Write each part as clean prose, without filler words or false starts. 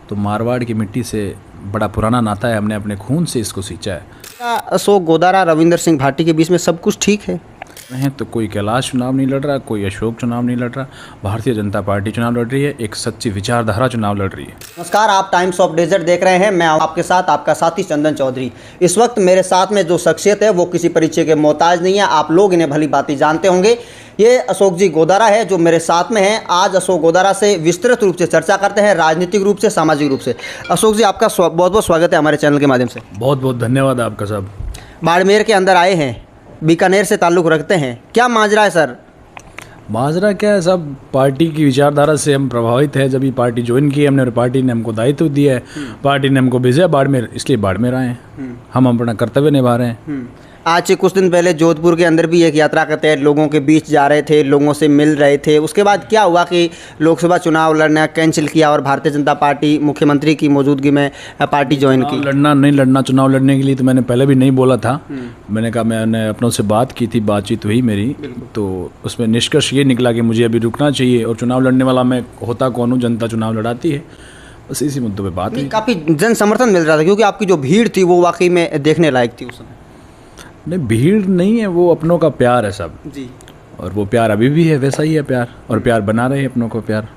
तो मारवाड़ की मिट्टी से बड़ा पुराना नाता है, हमने अपने खून से इसको सींचा है। क्या अशोक गोदारा रविंदर सिंह भाटी के बीच में सब कुछ ठीक है? हैं तो कोई कैलाश चुनाव नहीं लड़ रहा, कोई अशोक चुनाव नहीं लड़ रहा, भारतीय जनता पार्टी चुनाव लड़ रही है, एक सच्ची विचारधारा चुनाव लड़ रही है। नमस्कार, आप टाइम्स ऑफ डेजर्ट देख रहे हैं। मैं आपके साथ आपका साथी चंदन चौधरी। इस वक्त मेरे साथ में जो शख्सियत है वो किसी परिचय के मोहताज नहीं है, आप लोग इन्हें भली भांति जानते होंगे। ये अशोक जी गोदारा है जो मेरे साथ में हैं। आज अशोक गोदारा से विस्तृत रूप से चर्चा करते हैं, राजनीतिक रूप से, सामाजिक रूप से। अशोक जी, आपका बहुत बहुत स्वागत है हमारे चैनल के माध्यम से। बहुत बहुत धन्यवाद आपका साहब। बाड़मेर के अंदर आए हैं, बीकानेर से ताल्लुक़ रखते हैं, क्या माजरा है सर? माजरा क्या है साहब, पार्टी की विचारधारा से हम प्रभावित हैं। जब ये पार्टी ज्वाइन की हमने और पार्टी ने हमको दायित्व दिया है, पार्टी ने हमको भेजा बाड़मेर, इसलिए बाड़मेर आए हैं। हम अपना कर्तव्य निभा रहे हैं। आज से कुछ दिन पहले जोधपुर के अंदर भी एक यात्रा के तहत लोगों के बीच जा रहे थे, लोगों से मिल रहे थे। उसके बाद क्या हुआ कि लोकसभा चुनाव लड़ना कैंसिल किया और भारतीय जनता पार्टी मुख्यमंत्री की मौजूदगी में पार्टी ज्वाइन की। लड़ना नहीं लड़ना, चुनाव लड़ने के लिए तो मैंने पहले भी नहीं बोला था। मैंने कहा, मैंने अपनों से बात की थी, बातचीत हुई मेरी, तो उसमें निष्कर्ष ये निकला कि मुझे अभी रुकना चाहिए और चुनाव लड़ने वाला मैं होता कौन हूँ, जनता चुनाव लड़ाती है। बस इसी मुद्दों पर बात हुई। काफ़ी जन समर्थन मिल रहा था क्योंकि आपकी जो भीड़ थी वो वाकई में देखने लायक थी उस समय। नहीं, भीड़ नहीं है, वो अपनों का प्यार है सब जी, और वो प्यार अभी भी है, वैसा ही है प्यार, और प्यार बना रहे हैं अपनों को प्यार।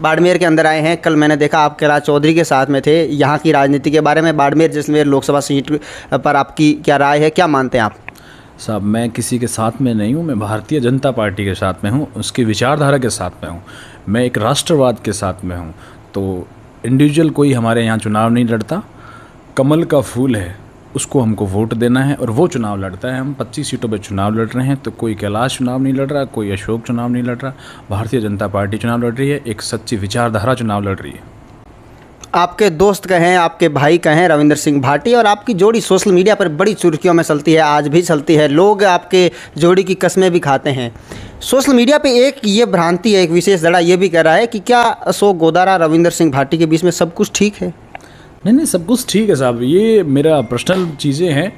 बाड़मेर के अंदर आए हैं। कल मैंने देखा आप कैलाश चौधरी के साथ में थे। यहाँ की राजनीति के बारे में, बाड़मेर जैसलमेर लोकसभा सीट पर आपकी क्या राय है, क्या मानते हैं आप? साहब, मैं किसी के साथ में नहीं हूँ, मैं भारतीय जनता पार्टी के साथ में हूँ, उसकी विचारधारा के साथ में हूँ, मैं एक राष्ट्रवाद के साथ में हूँ। तो इंडिविजुअल कोई हमारे यहाँ चुनाव नहीं लड़ता, कमल का फूल है, उसको हमको वोट देना है और वो चुनाव लड़ता है। हम 25 सीटों पे चुनाव लड़ रहे हैं, तो कोई कैलाश चुनाव नहीं लड़ रहा, कोई अशोक चुनाव नहीं लड़ रहा, भारतीय जनता पार्टी चुनाव लड़ रही है, एक सच्ची विचारधारा चुनाव लड़ रही है। आपके दोस्त कहें, आपके भाई कहें, रविंदर सिंह भाटी और आपकी जोड़ी सोशल मीडिया पर बड़ी सुर्खियों में चलती है, आज भी चलती है। लोग आपके जोड़ी की कस्में भी खाते हैं। सोशल मीडिया पे एक ये भ्रांति है, एक विशेष धड़ा ये भी कह रहा है कि क्या अशोक गोदारा रविंदर सिंह भाटी के बीच में सब कुछ ठीक है? नहीं, सब कुछ ठीक है साहब, ये मेरा पर्सनल चीज़ें हैं,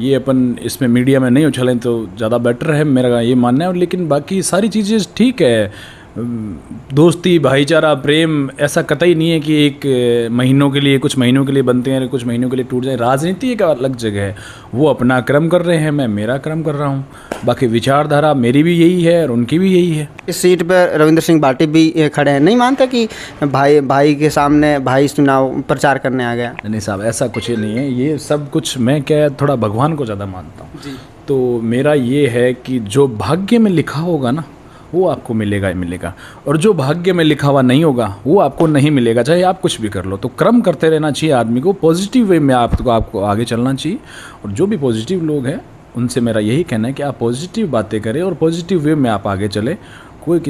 ये अपन इसमें मीडिया में नहीं उछलें तो ज़्यादा बेटर है, मेरा ये मानना है। लेकिन बाकी सारी चीज़ें ठीक है। दोस्ती, भाईचारा, प्रेम ऐसा कतई नहीं है कि एक महीनों के लिए, कुछ महीनों के लिए बनते हैं, कुछ महीनों के लिए टूट जाए। राजनीति एक अलग जगह है, वो अपना क्रम कर रहे हैं, मैं मेरा क्रम कर रहा हूँ। बाकी विचारधारा मेरी भी यही है और उनकी भी यही है। इस सीट पर रविंदर सिंह भाटी भी खड़े हैं। नहीं मानते कि भाई के सामने भाई चुनाव प्रचार करने आ गया? नहीं साहब, ऐसा कुछ ही नहीं है। ये सब कुछ मैं क्या, थोड़ा भगवान को ज़्यादा मानता हूँ। तो मेरा ये है कि जो भाग्य में लिखा होगा ना, वो आपको मिलेगा ही मिलेगा, और जो भाग्य में लिखा हुआ नहीं होगा वो आपको नहीं मिलेगा, चाहे आप कुछ भी कर लो। तो क्रम करते रहना चाहिए आदमी को, पॉजिटिव वे में आपको आगे चलना चाहिए। और जो भी पॉजिटिव लोग हैं उनसे मेरा यही कहना है कि आप पॉजिटिव बातें करें और पॉजिटिव वे में आप आगे चले। कोई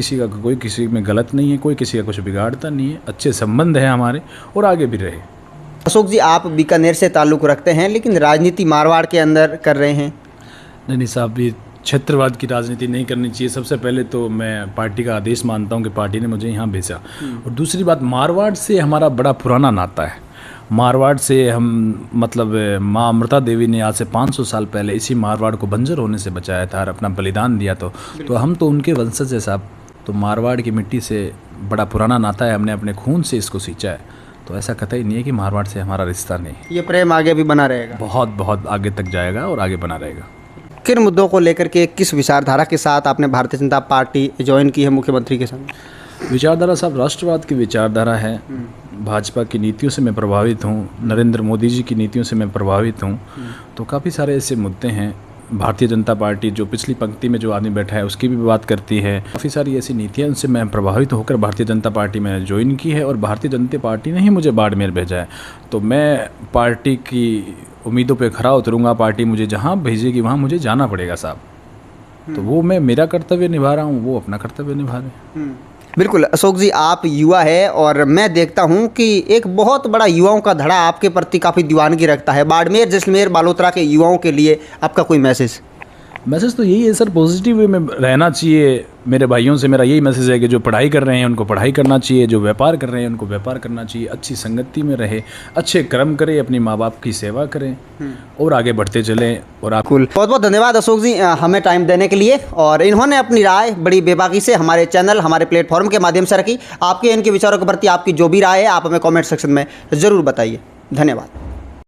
किसी में गलत नहीं है, कोई किसी का कुछ बिगाड़ता नहीं है, अच्छे संबंध हैं हमारे और आगे भी रहे। अशोक जी, आप बीकानेर से ताल्लुक़ रखते हैं लेकिन राजनीति मारवाड़ के अंदर कर रहे हैं। नहीं साहब, ये क्षेत्रवाद की राजनीति नहीं करनी चाहिए। सबसे पहले तो मैं पार्टी का आदेश मानता हूँ कि पार्टी ने मुझे यहाँ भेजा, और दूसरी बात, मारवाड़ से हमारा बड़ा पुराना नाता है। मारवाड़ से हम मतलब माँ अमृता देवी ने आज से 500 साल पहले इसी मारवाड़ को बंजर होने से बचाया था और अपना बलिदान दिया। तो हम तो उनके वंशज है साहब। तो मारवाड़ की मिट्टी से बड़ा पुराना नाता है, हमने अपने खून से इसको सींचा है। तो ऐसा कतई नहीं है कि मारवाड़ से हमारा रिश्ता नहीं। ये प्रेम आगे भी बना रहेगा? बहुत बहुत आगे तक जाएगा और आगे बना रहेगा। किन मुद्दों को लेकर के, किस विचारधारा के साथ आपने भारतीय जनता पार्टी ज्वाइन की है मुख्यमंत्री के साथ? विचारधारा साहब राष्ट्रवाद की विचारधारा है। भाजपा की नीतियों से मैं प्रभावित हूँ, नरेंद्र मोदी जी की नीतियों से मैं प्रभावित हूँ। तो काफ़ी सारे ऐसे मुद्दे हैं। भारतीय जनता पार्टी जो पिछली पंक्ति में जो आदमी बैठा है उसकी भी बात करती है। काफ़ी सारी ऐसी नीतियाँ, उनसे मैं प्रभावित होकर भारतीय जनता पार्टी में ज्वाइन की है और भारतीय जनता पार्टी ने ही मुझे बाड़मेर भेजा है। तो मैं पार्टी की उम्मीदों पे खरा उतरूंगा। पार्टी मुझे जहाँ भेजेगी वहाँ मुझे जाना पड़ेगा साहब। तो वो मैं मेरा कर्तव्य निभा रहा हूँ, वो अपना कर्तव्य निभा रहे हैं। बिल्कुल अशोक जी, आप युवा है और मैं देखता हूँ कि एक बहुत बड़ा युवाओं का धड़ा आपके प्रति काफ़ी दीवानगी रखता है। बाड़मेर, जैसलमेर, बालोतरा के युवाओं के लिए आपका कोई मैसेज? मैसेज तो यही है सर, पॉजिटिव वे में रहना चाहिए। मेरे भाइयों से मेरा यही मैसेज है कि जो पढ़ाई कर रहे हैं उनको पढ़ाई करना चाहिए, जो व्यापार कर रहे हैं उनको व्यापार करना चाहिए, अच्छी संगति में रहे, अच्छे कर्म करें, अपनी माँ बाप की सेवा करें और आगे बढ़ते चलें। और आप बहुत बहुत धन्यवाद अशोक जी हमें टाइम देने के लिए। और इन्होंने अपनी राय बड़ी बेबाकी से हमारे चैनल, हमारे प्लेटफॉर्म के माध्यम से रखी। आपके इनके विचारों के प्रति आपकी जो भी राय है आप हमें कॉमेंट सेक्शन में ज़रूर बताइए। धन्यवाद।